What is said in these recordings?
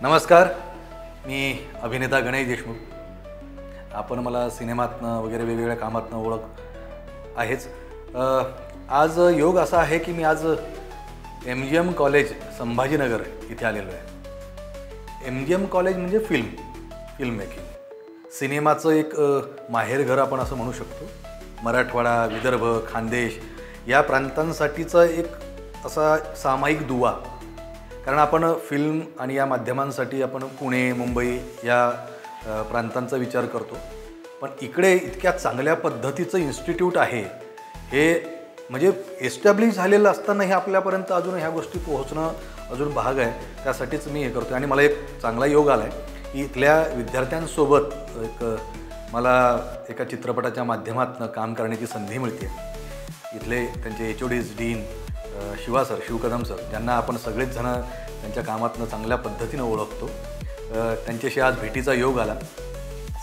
नमस्कार, मी अभिनेता गणेश देशमुख. आपण मला सिनेमातनं वगैरे वेगवेगळ्या कामातनं ओळख आहेच. आज योग असा आहे की मी आज MGM कॉलेज संभाजीनगर इथे आलेलो आहे. MGM कॉलेज म्हणजे फिल्म मेकिंग, सिनेमाचं एक माहेरघर आपण असं म्हणू शकतो. मराठवाडा, विदर्भ, खानदेश या प्रांतांसाठीचा एक असा सामायिक दुवा. कारण आपण फिल्म आणि या माध्यमांसाठी आपण पुणे, मुंबई या प्रांतांचा विचार करतो. पण इकडे इतक्या चांगल्या पद्धतीचं इन्स्टिट्यूट आहे, हे म्हणजे एस्टॅब्लिश झालेलं असताना हे आपल्यापर्यंत अजून ह्या गोष्टी पोहोचणं अजून भाग आहे. त्यासाठीच मी हे करतो आणि मला एक चांगला योग आला आहे की इथल्या विद्यार्थ्यांसोबत मला एका चित्रपटाच्या माध्यमातून काम करण्याची संधी मिळते. इथले त्यांचे HODs dean Shiv Kadam sir, ज्यांना आपण सगळेच जण त्यांच्या कामातनं चांगल्या पद्धतीनं ओळखतो, त्यांच्याशी आज भेटीचा योग आला.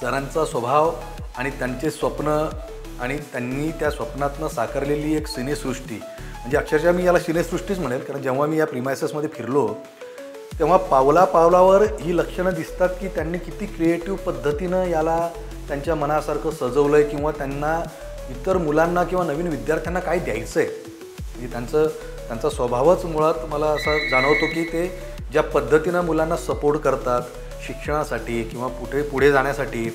सरांचा स्वभाव आणि त्यांचे स्वप्न आणि त्यांनी त्या स्वप्नातनं साकारलेली एक सिनेसृष्टी, म्हणजे अक्षरशः मी याला सिनेसृष्टीच म्हणेल. कारण जेव्हा मी या प्रिमायसेसमध्ये फिरलो तेव्हा पावलावर ही लक्षणं दिसतात की त्यांनी किती क्रिएटिव्ह पद्धतीनं याला त्यांच्या मनासारखं सजवलं आहे किंवा त्यांना इतर मुलांना किंवा नवीन विद्यार्थ्यांना काय द्यायचं आहे. म्हणजे त्यांचा स्वभावच मुळात मला असं जाणवतो की ते ज्या पद्धतीनं मुलांना सपोर्ट करतात शिक्षणासाठी किंवा पुढे जाण्यासाठी,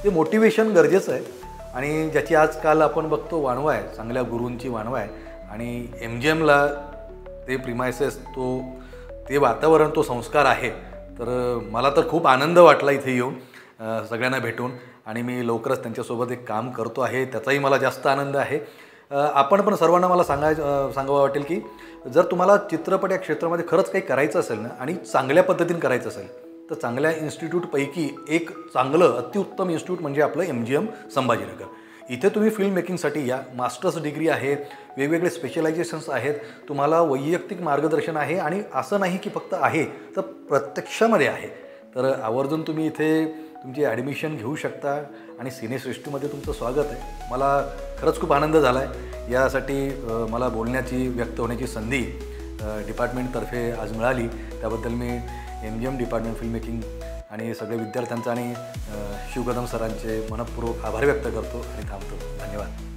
ते मोटिवेशन गरजेचं आहे. आणि ज्याची आजकाल आपण बघतो वाणवा आहे, चांगल्या गुरूंची वाणवा आहे. आणि MGMला ते प्रिमायसेस, ते वातावरण, तो संस्कार आहे. तर मला तर खूप आनंद वाटला इथे येऊन, सगळ्यांना भेटून. आणि मी लवकरच त्यांच्यासोबत एक काम करतो आहे, त्याचाही मला जास्त आनंद आहे. आपण पण सर्वांना मला सांगावं वाटेल की जर तुम्हाला चित्रपट या क्षेत्रामध्ये खरंच काही करायचं असेल ना आणि चांगल्या पद्धतीने करायचं असेल तर चांगल्या इन्स्टिट्यूटपैकी एक चांगलं अतिउत्तम इन्स्टिट्यूट म्हणजे आपलं MGM संभाजीनगर. इथे तुम्ही फिल्म मेकिंगसाठी या, मास्टर्स डिग्री आहेत, वेगवेगळे स्पेशलायझेशन्स आहेत, तुम्हाला वैयक्तिक मार्गदर्शन आहे. आणि असं नाही की फक्त आहे, तर प्रत्यक्षामध्ये आहे. तर आवर्जून तुम्ही इथे तुमची ॲडमिशन घेऊ शकता आणि सिनेसृष्टीमध्ये तुमचं स्वागत आहे. मला खरंच खूप आनंद झाला आहे. यासाठी मला बोलण्याची, व्यक्त होण्याची संधी डिपार्टमेंटतर्फे आज मिळाली. त्याबद्दल मी MGM डिपार्टमेंट फिल्म मेकिंग आणि सगळे विद्यार्थ्यांचा आणि शिव कदम सरांचे मनःपूर्वक आभार व्यक्त करतो आणि थांबतो. धन्यवाद.